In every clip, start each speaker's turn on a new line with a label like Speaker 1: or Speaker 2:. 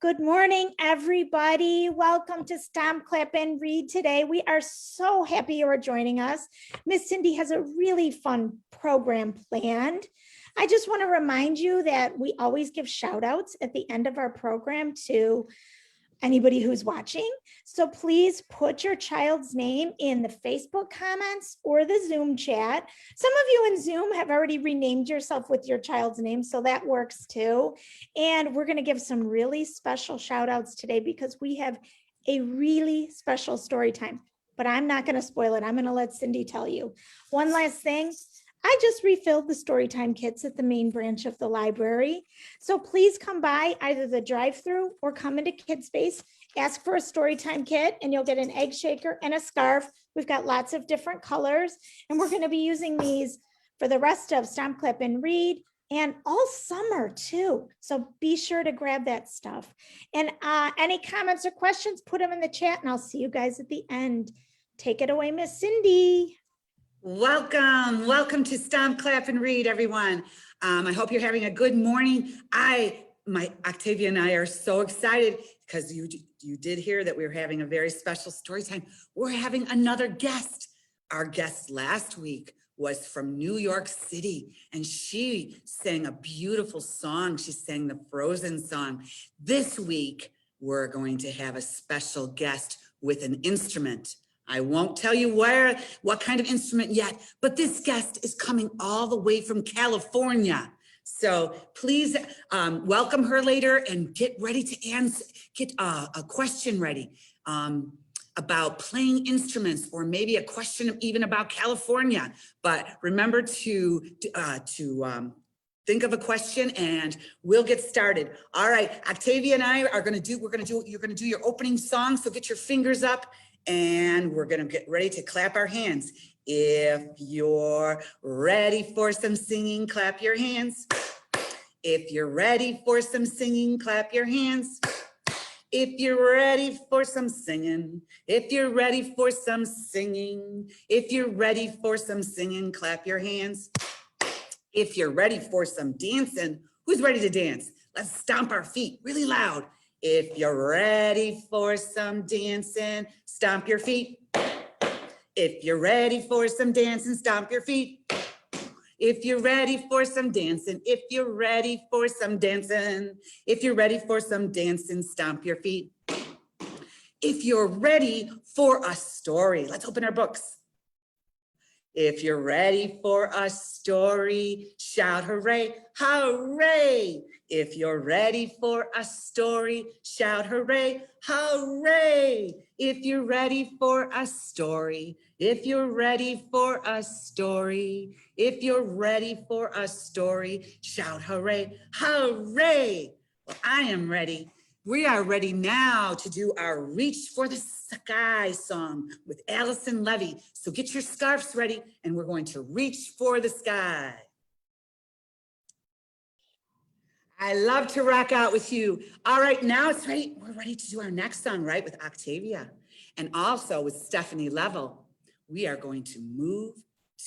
Speaker 1: Good morning, everybody. Welcome to Stomp, Clap, and Read today. We are so happy you are joining us. Miss Cindy has a really fun program planned. I just want to remind you that we always give shout outs at the end of our program to anybody who's watching. So please put your child's name in the Facebook comments or the Zoom chat. Some of you in Zoom have already renamed yourself with your child's name, so that works too. And we're going to give some really special shout outs today because we have a really special story time, but I'm not going to spoil it. I'm going to let Cindy tell you. One last thing. I just refilled the storytime kits at the main branch of the library. So please come by either the drive-through or come into Kid Space, ask for a storytime kit, and you'll get an egg shaker and a scarf. We've got lots of different colors, and we're going to be using these for the rest of Stomp, Clap, and Read, and all summer too. So be sure to grab that stuff. And any comments or questions, put them in the chat, and I'll see you guys at the end. Take it away, Miss Cindy.
Speaker 2: Welcome to Stomp, Clap, and Read, everyone. I hope you're having a good morning. Octavia and I are so excited because you did hear that we were having a very special story time. We're having another guest. Our guest last week was from New York City, and she sang a beautiful song. She sang the Frozen song. This week, we're going to have a special guest with an instrument. I won't tell you what kind of instrument yet, but this guest is coming all the way from California. So please welcome her later and get ready to answer, get a question ready about playing instruments, or maybe a question even about California. But remember to think of a question and we'll get started. All right, Octavia and I are you're gonna do your opening song, so get your fingers up. And we're gonna get ready to clap our hands. If you're ready for some singing, clap your hands. If you're ready for some singing, clap your hands. If you're ready for some singing, if you're ready for some singing, if you're ready for some singing, clap your hands. If you're ready for some dancing, who's ready to dance? Let's stomp our feet really loud. If you're ready for some dancing, stomp your feet. If you're ready for some dancing, stomp your feet. If you're ready for some dancing, if you're ready for some dancing, if you're ready for some dancing, stomp your feet. If you're ready for a story, let's open our books. If you're ready for a story, shout hooray, hooray. If you're ready for a story, shout hooray, hooray. If you're ready for a story, if you're ready for a story, if you're ready for a story, shout hooray, hooray. Well, I am ready. We are ready now to do our Reach for the Sky song with Allison Levy. So get your scarves ready and we're going to reach for the sky. I love to rock out with you. All right, now it's ready. We're ready to do our next song, right? With Octavia and also with Stephanie Level. We are going to move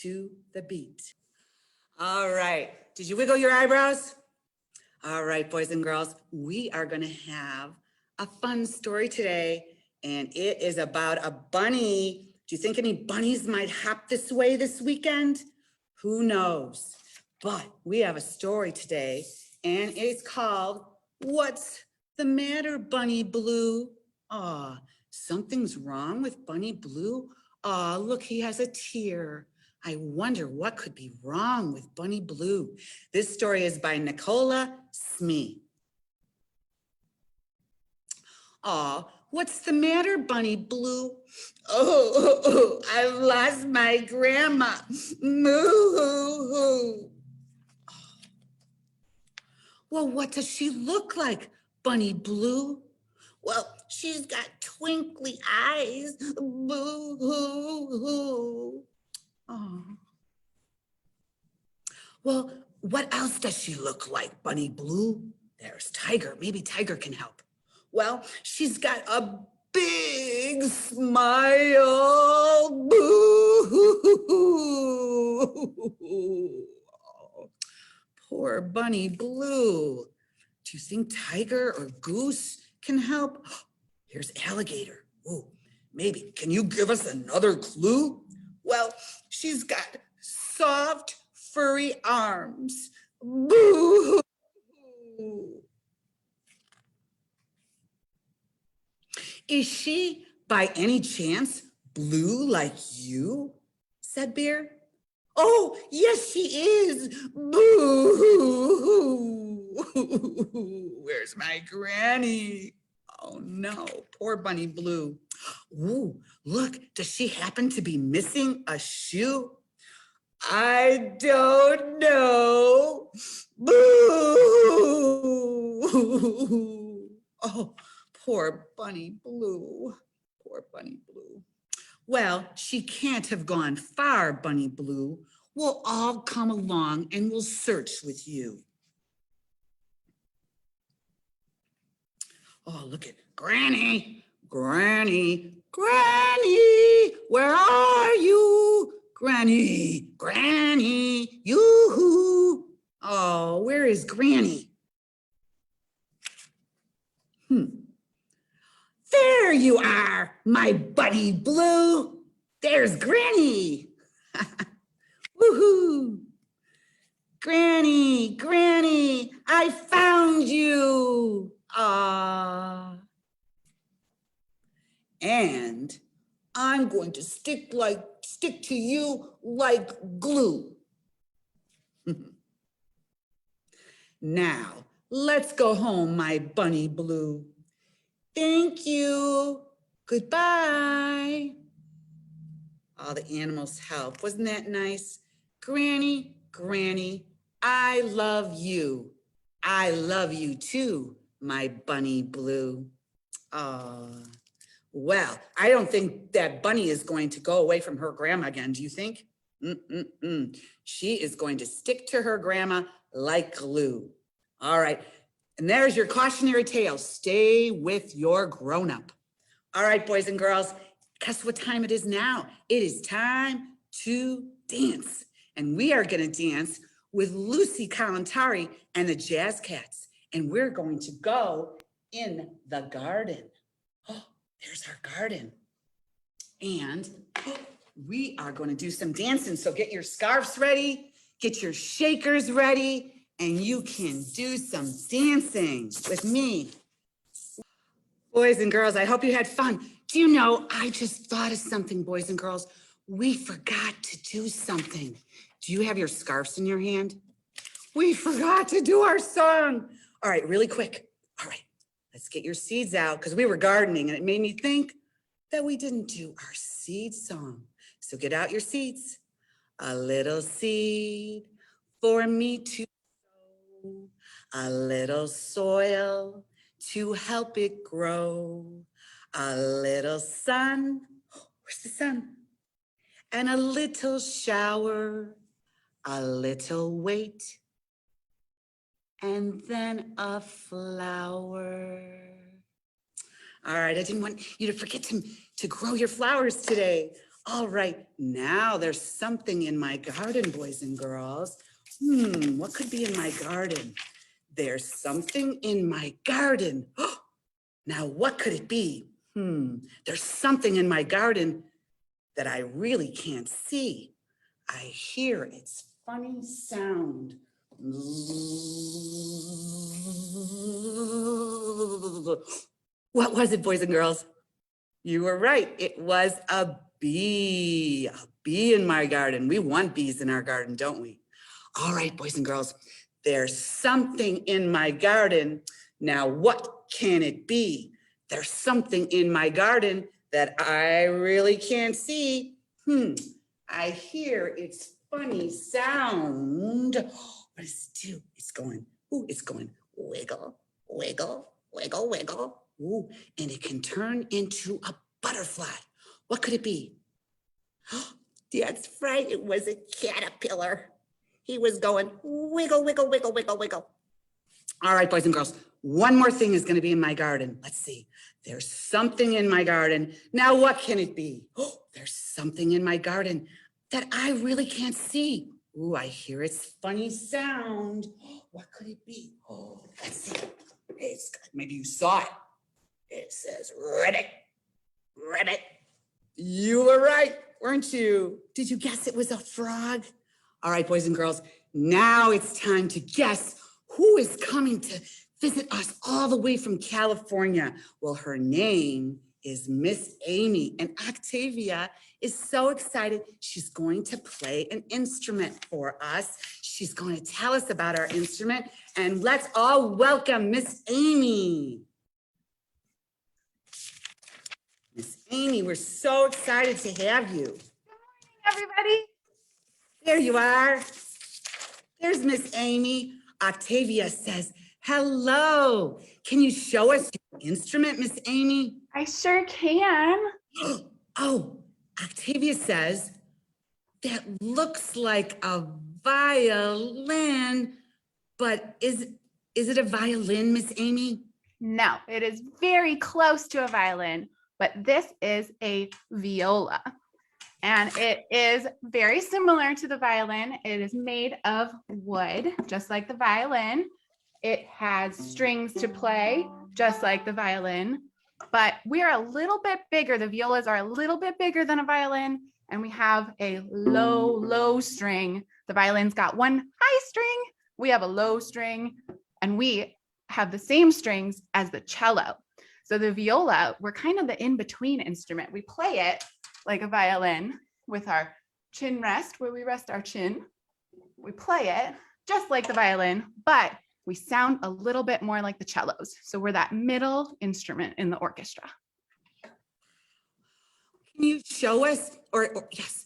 Speaker 2: to the beat. All right, did you wiggle your eyebrows? All right, boys and girls, we are gonna have a fun story today, and it is about a bunny. Do you think any bunnies might hop this way this weekend? Who knows? But we have a story today, and it's called, What's the Matter, Bunny Blue? Aw, something's wrong with Bunny Blue? Aw, look, he has a tear. I wonder what could be wrong with Bunny Blue. This story is by Nicola Smee. Aw, what's the matter, Bunny Blue? Oh, I've lost my grandma. Moo-hoo-hoo. Well, what does she look like, Bunny Blue? Well, she's got twinkly eyes. Boo-hoo-hoo. Oh. Well, what else does she look like, Bunny Blue? There's Tiger. Maybe Tiger can help. Well, she's got a big smile. Boo-hoo-hoo. Poor Bunny Blue. Do you think Tiger or Goose can help? Here's alligator. Ooh, maybe. Can you give us another clue? Well, she's got soft, furry arms. Boo! Is she, by any chance, blue like you? Said Bear. Oh, yes, she is. Boo! Where's my granny? Oh no, poor Bunny Blue. Ooh, look, does she happen to be missing a shoe? I don't know. Boo! Oh, poor Bunny Blue. Poor Bunny Blue. Well, she can't have gone far, Bunny Blue. We'll all come along and we'll search with you. Oh, look at Granny. Granny. Granny, where are you? Granny, Granny, yoo-hoo. Oh, where is Granny? There you are, my Bunny Blue. There's Granny. Woohoo. Granny, Granny, I found you. Ah. And I'm going to stick to you like glue. Now, let's go home, my Bunny Blue. Thank you. Goodbye. All the animals help. Wasn't that nice? Granny, Granny, I love you. I love you too, my Bunny Blue. Oh, well, I don't think that Bunny is going to go away from her grandma again. Do you think? She is going to stick to her grandma like glue. All right. And there's your cautionary tale. Stay with your grown-up. All right, boys and girls, guess what time it is now? It is time to dance. And we are going to dance with Lucy Kalantari and the Jazz Cats. And we're going to go in the garden. Oh, there's our garden. And we are going to do some dancing. So get your scarves ready, get your shakers ready, and you can do some dancing with me. Boys and girls, I hope you had fun. Do you know, I just thought of something, boys and girls. We forgot to do something. Do you have your scarves in your hand? We forgot to do our song. All right, really quick. All right, let's get your seeds out because we were gardening and it made me think that we didn't do our seed song. So get out your seeds. A little seed for me to sow, a little soil to help it grow, a little sun, where's the sun? And a little shower, a little wait, and then a flower. All right, I didn't want you to forget to grow your flowers today. All right, now there's something in my garden, boys and girls. What could be in my garden? There's something in my garden. Now, what could it be? There's something in my garden that I really can't see. I hear its funny sound. What was it, boys and girls? You were right. It was a bee. A bee in my garden. We want bees in our garden, don't we? All right, boys and girls, there's something in my garden. Now, what can it be? There's something in my garden that I really can't see. I hear its funny sound. What does it do? It's going, it's going wiggle, wiggle, wiggle, wiggle. Ooh, and it can turn into a butterfly. What could it be? That's right, it was a caterpillar. He was going wiggle, wiggle, wiggle, wiggle, wiggle. All right, boys and girls, one more thing is going to be in my garden. Let's see. There's something in my garden. Now, what can it be? There's something in my garden that I really can't see. Ooh, I hear its funny sound. What could it be? Let's see. Maybe you saw it. It says ribbit, ribbit. You were right, weren't you? Did you guess it was a frog? All right, boys and girls, now it's time to guess who is coming to visit us all the way from California. Well, her name is Miss Amy, and Octavia is so excited. She's going to play an instrument for us. She's going to tell us about our instrument, and let's all welcome Miss Amy. Miss Amy, we're so excited to have you.
Speaker 3: Good morning, everybody.
Speaker 2: There you are. There's Miss Amy. Octavia says, hello. Can you show us your instrument, Miss Amy?
Speaker 3: I sure can.
Speaker 2: Oh, Octavia says, that looks like a violin, but is it a violin, Miss Amy?
Speaker 3: No, it is very close to a violin, but this is a viola. And it is very similar to the violin. It is made of wood, just like the violin. It has strings to play, just like the violin, but we are a little bit bigger. The violas are a little bit bigger than a violin, and we have a low string. The violin's got one high string, we have a low string, and we have the same strings as the cello. So the viola, we're kind of the in-between instrument. We play it like a violin with our chin rest, where we rest our chin. We play it just like the violin, but we sound a little bit more like the cellos. So we're that middle instrument in the orchestra.
Speaker 2: Can you show us, or yes,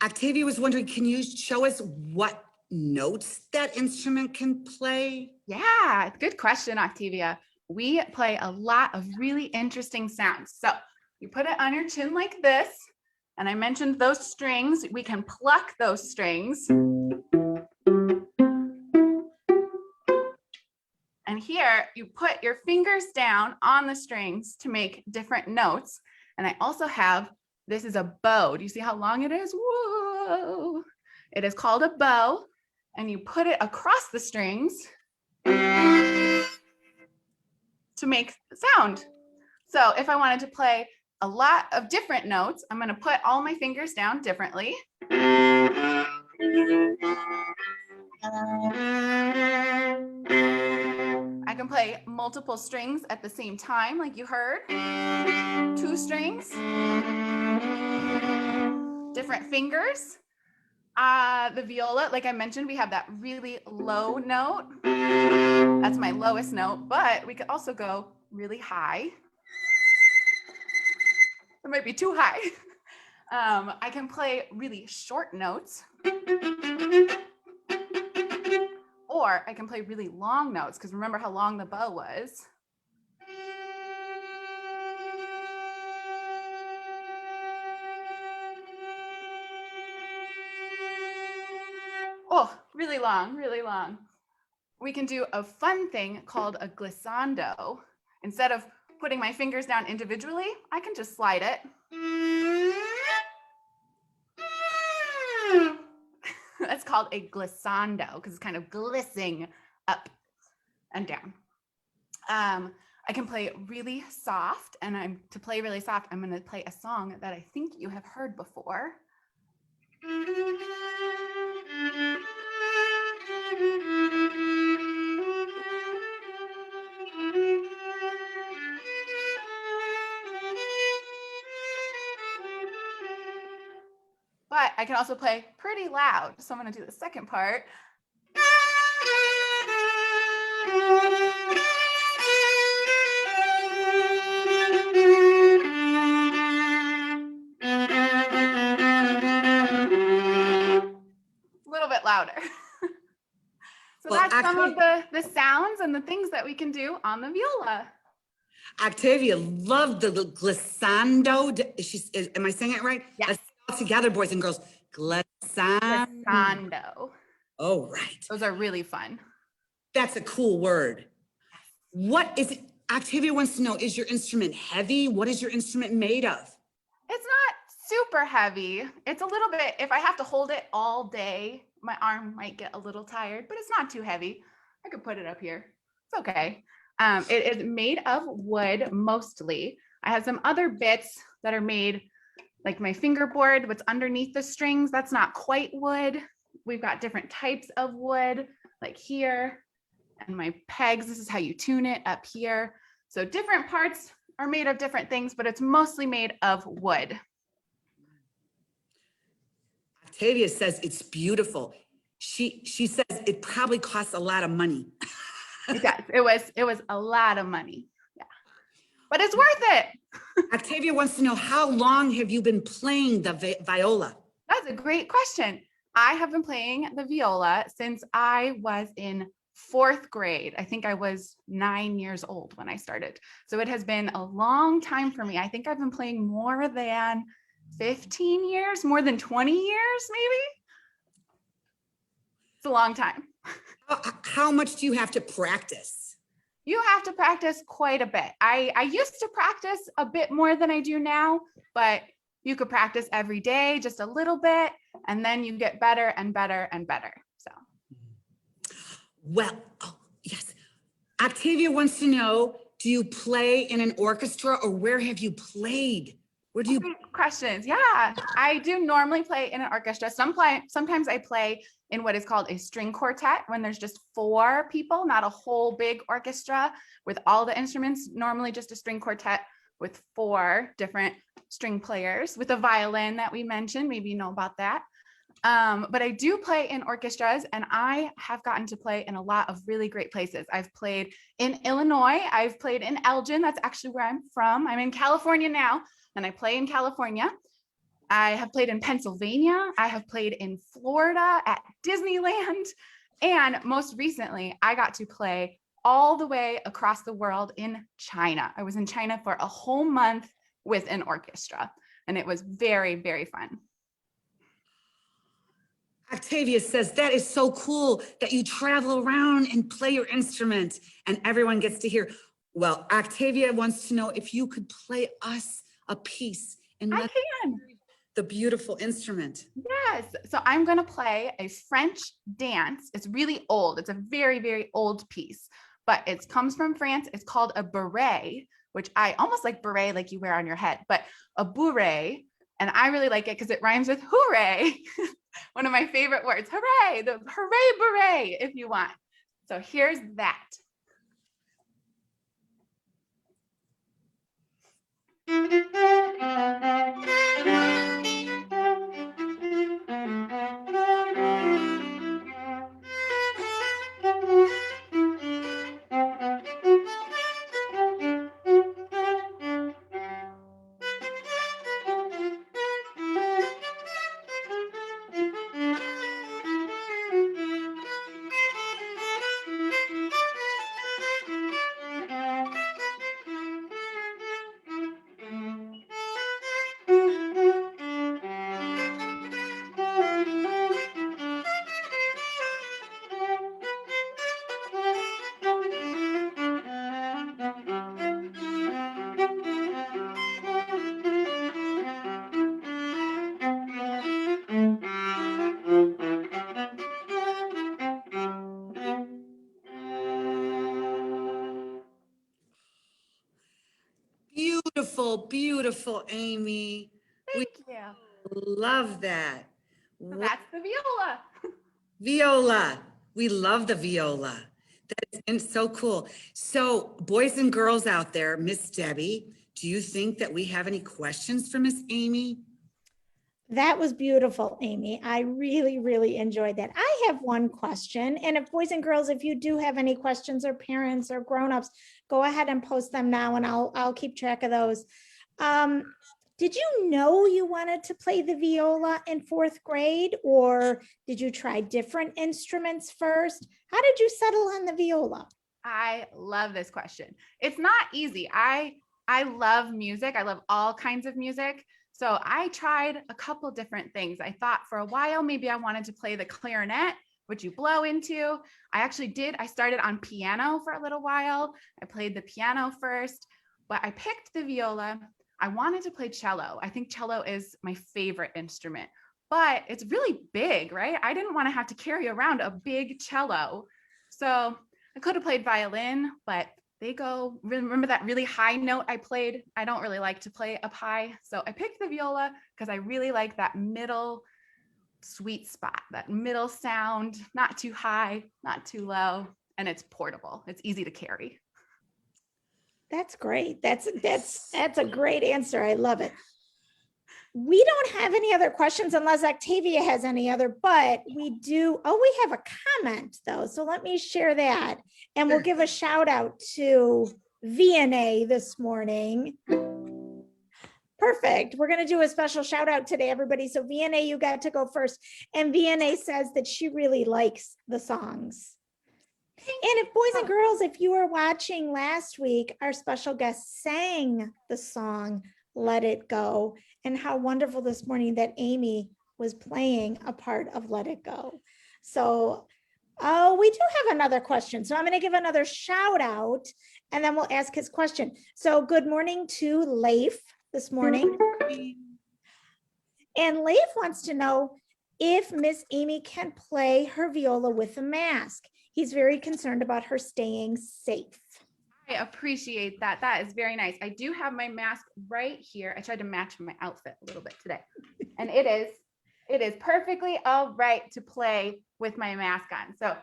Speaker 2: Octavia was wondering, can you show us what notes that instrument can play?
Speaker 3: Yeah, good question, Octavia. We play a lot of really interesting sounds. So you put it on your chin like this, and I mentioned those strings. We can pluck those strings. And here you put your fingers down on the strings to make different notes. And I also have, this is a bow. Do you see how long it is? Whoa. It is called a bow, and you put it across the strings to make sound. So if I wanted to play a lot of different notes, I'm going to put all my fingers down differently. I can play multiple strings at the same time, like you heard. 2 strings, different fingers. The viola, like I mentioned, we have that really low note. That's my lowest note, but we could also go really high. It might be too high. I can play really short notes. Or I can play really long notes, because remember how long the bow was. Oh, really long, really long. We can do a fun thing called a glissando. Instead of putting my fingers down individually, I can just slide it. That's called a glissando because it's kind of glissing up and down. I can play really soft, and to play really soft, I'm going to play a song that I think you have heard before. But I can also play pretty loud. So I'm going to do the second part. A little bit louder. So
Speaker 2: Well,
Speaker 3: that's some of the sounds and the things that we can do on the viola.
Speaker 2: Octavia loved the glissando. Am I saying it right?
Speaker 3: Yes.
Speaker 2: Let's say it all together, boys and girls. Glissando.
Speaker 3: Glissando.
Speaker 2: Oh, right.
Speaker 3: Those are really fun.
Speaker 2: That's a cool word. What is it? Octavia wants to know, is your instrument heavy? What is your instrument made of?
Speaker 3: It's not super heavy. It's a little bit, if I have to hold it all day, my arm might get a little tired, but it's not too heavy. I could put it up here. It's okay. It is made of wood mostly. I have some other bits that are made, like my fingerboard, what's underneath the strings, that's not quite wood. We've got different types of wood, like here, and my pegs, this is how you tune it up here. So different parts are made of different things, but it's mostly made of wood.
Speaker 2: Octavia says it's beautiful. She says it probably costs a lot of money.
Speaker 3: It does. It was a lot of money. Yeah. But it's worth it.
Speaker 2: Octavia wants to know, how long have you been playing the viola?
Speaker 3: That's a great question. I have been playing the viola since I was in 4th grade. I think I was 9 years old when I started. So it has been a long time for me. I think I've been playing more than 15 years, more than 20 years, maybe. It's a long time.
Speaker 2: How much do you have to practice?
Speaker 3: You have to practice quite a bit. I used to practice a bit more than I do now, but you could practice every day, just a little bit, and then you get better and better and better. So.
Speaker 2: Well, oh, yes. Octavia wants to know, do you play in an orchestra, or where have you played? Where do you?
Speaker 3: Great questions. Yeah, I do normally play in an orchestra. Sometimes I play in what is called a string quartet, when there's just 4 people, not a whole big orchestra with all the instruments, normally just a string quartet with 4 different string players with a violin that we mentioned. Maybe you know about that. But I do play in orchestras, and I have gotten to play in a lot of really great places. I've played in Illinois. I've played in Elgin. That's actually where I'm from. I'm in California now, and I play in California. I have played in Pennsylvania. I have played in Florida at Disneyland. And most recently, I got to play all the way across the world in China. I was in China for a whole month with an orchestra, and it was very, very fun.
Speaker 2: Octavia says, that is so cool that you travel around and play your instrument and everyone gets to hear. Well, Octavia wants to know if you could play us a piece and
Speaker 3: I can.
Speaker 2: the beautiful instrument.
Speaker 3: Yes. So I'm going to play a French dance. It's really old. It's a very, very old piece, but it comes from France. It's called a beret, which I almost like beret, like you wear on your head, but a beret. And I really like it because it rhymes with hooray. One of my favorite words, hooray, the hooray beret, if you want. So here's that.
Speaker 2: Beautiful, beautiful, Amy.
Speaker 3: Thank you.
Speaker 2: Love that.
Speaker 3: So that's the viola.
Speaker 2: Viola. We love the viola. That is so cool. So, boys and girls out there, Miss Debbie, do you think that we have any questions for Miss Amy?
Speaker 1: That was beautiful, Amy. I really, really enjoyed that. I have one question. And if boys and girls, if you do have any questions, or parents or grownups, go ahead and post them now and I'll keep track of those. Did you know you wanted to play the viola in 4th grade, or did you try different instruments first? How did you settle on the viola?
Speaker 3: I love this question. It's not easy. I love music. I love all kinds of music. So I tried a couple different things. I thought for a while, maybe I wanted to play the clarinet, which you blow into. I started on piano for a little while. I played the piano first, but I picked the viola. I wanted to play cello. I think cello is my favorite instrument, but it's really big, right? I didn't want to have to carry around a big cello. So I could have played violin, but they go, remember that really high note I played? I don't really like to play up high. So I picked the viola because I really like that middle sweet spot, that middle sound, not too high, not too low, and it's portable. It's easy to carry.
Speaker 1: That's great. That's a great answer. I love it. We don't have any other questions unless Octavia has any other, but we do. Oh, we have a comment though. So let me share that. And we'll give a shout out to VNA this morning. Perfect. We're going to do a special shout out today, everybody. So VNA, you got to go first. And VNA says that she really likes the songs. And if boys and girls, if you were watching last week, our special guest sang the song, Let It Go, and how wonderful this morning that Amy was playing a part of Let It Go. So, oh, we do have another question. So I'm going to give another shout out and then we'll ask his question. So good morning to Leif this morning. And Leif wants to know if Miss Amy can play her viola with a mask. He's very concerned about her staying safe.
Speaker 3: I appreciate that. That is very nice. I do have my mask right here. I tried to match my outfit a little bit today. And it is perfectly all right to play with my mask on. So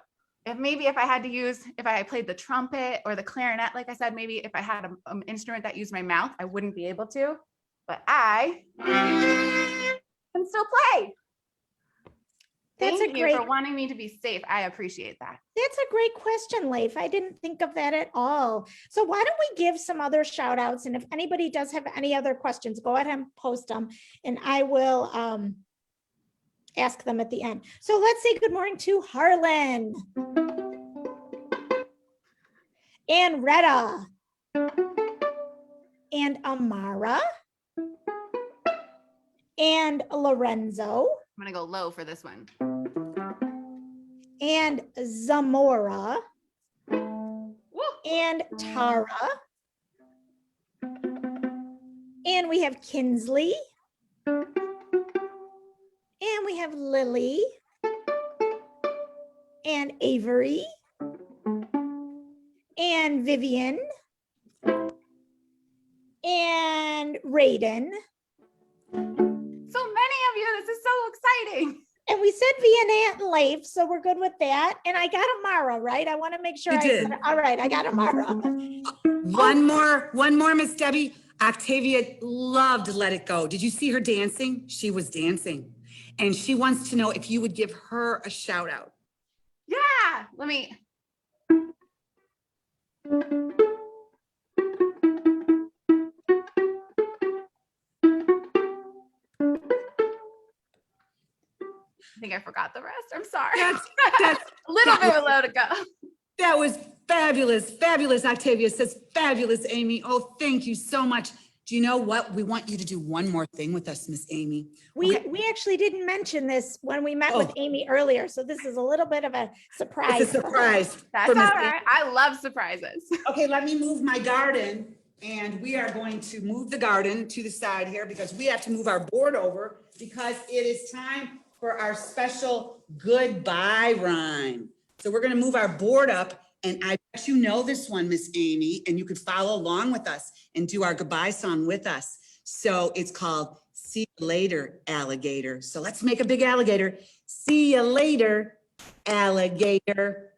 Speaker 3: if I had played the trumpet or the clarinet, like I said, maybe if I had an instrument that used my mouth, I wouldn't be able to, but I can still play. Thank you for wanting me to be safe. I appreciate that.
Speaker 1: That's a great question, Leif. I didn't think of that at all. So why don't we give some other shout outs? And if anybody does have any other questions, go ahead and post them and I will ask them at the end. So let's say good morning to Harlan and Retta and Amara and Lorenzo.
Speaker 3: I'm gonna go low for this one.
Speaker 1: And Zamora.
Speaker 3: Woo!
Speaker 1: And Tara. And we have Kinsley. And we have Lily. And Avery. And Vivian. And Raiden.
Speaker 3: So many of you, this is so exciting.
Speaker 1: And we said Vienna and Leif, so we're good with that. And I got Amara, right? I want to make sure
Speaker 2: You did.
Speaker 1: All right, I got Amara.
Speaker 2: One more, Miss Debbie. Octavia loved Let It Go. Did you see her dancing? She was dancing. And she wants to know if you would give her a shout out.
Speaker 3: Yeah, let me. I think I forgot the rest. I'm sorry.
Speaker 2: That's
Speaker 3: a little bit below to go.
Speaker 2: That was fabulous. Fabulous. Octavia says fabulous, Amy. Oh, thank you so much. Do you know what? We want you to do one more thing with us, Miss Amy.
Speaker 1: We actually didn't mention this when we met with Amy earlier. So this is a little bit of a surprise.
Speaker 2: It's a surprise.
Speaker 3: That's all right. I love surprises.
Speaker 2: Okay, let me move my garden. And we are going to move the garden to the side here because we have to move our board over because it is time for our special goodbye rhyme. So we're going to move our board up, and I bet you know this one, Miss Amy, and you could follow along with us and do our goodbye song with us. So it's called See You Later, Alligator. So let's make a big alligator. See you later, alligator.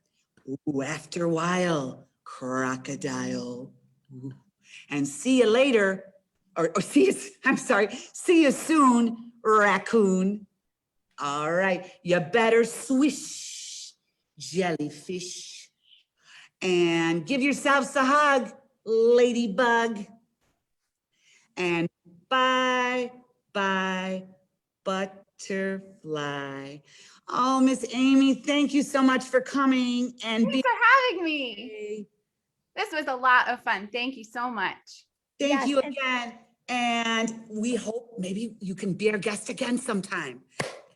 Speaker 2: Ooh, after a while, crocodile. Ooh. And see you later, or see you soon, raccoon. All right, you better swish, jellyfish. And give yourselves a hug, ladybug. And bye, bye, butterfly. Oh, Miss Amy, thank you so much for coming and
Speaker 3: Thanks for having me. This was a lot of fun. Thank you so much.
Speaker 2: Thank you again. And we hope maybe you can be our guest again sometime.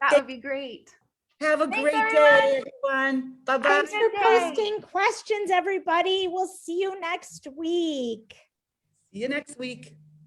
Speaker 3: That would be great.
Speaker 2: Have a great day, everyone. Bye-bye.
Speaker 1: Thanks for posting questions, everybody. We'll see you next week.
Speaker 2: See you next week.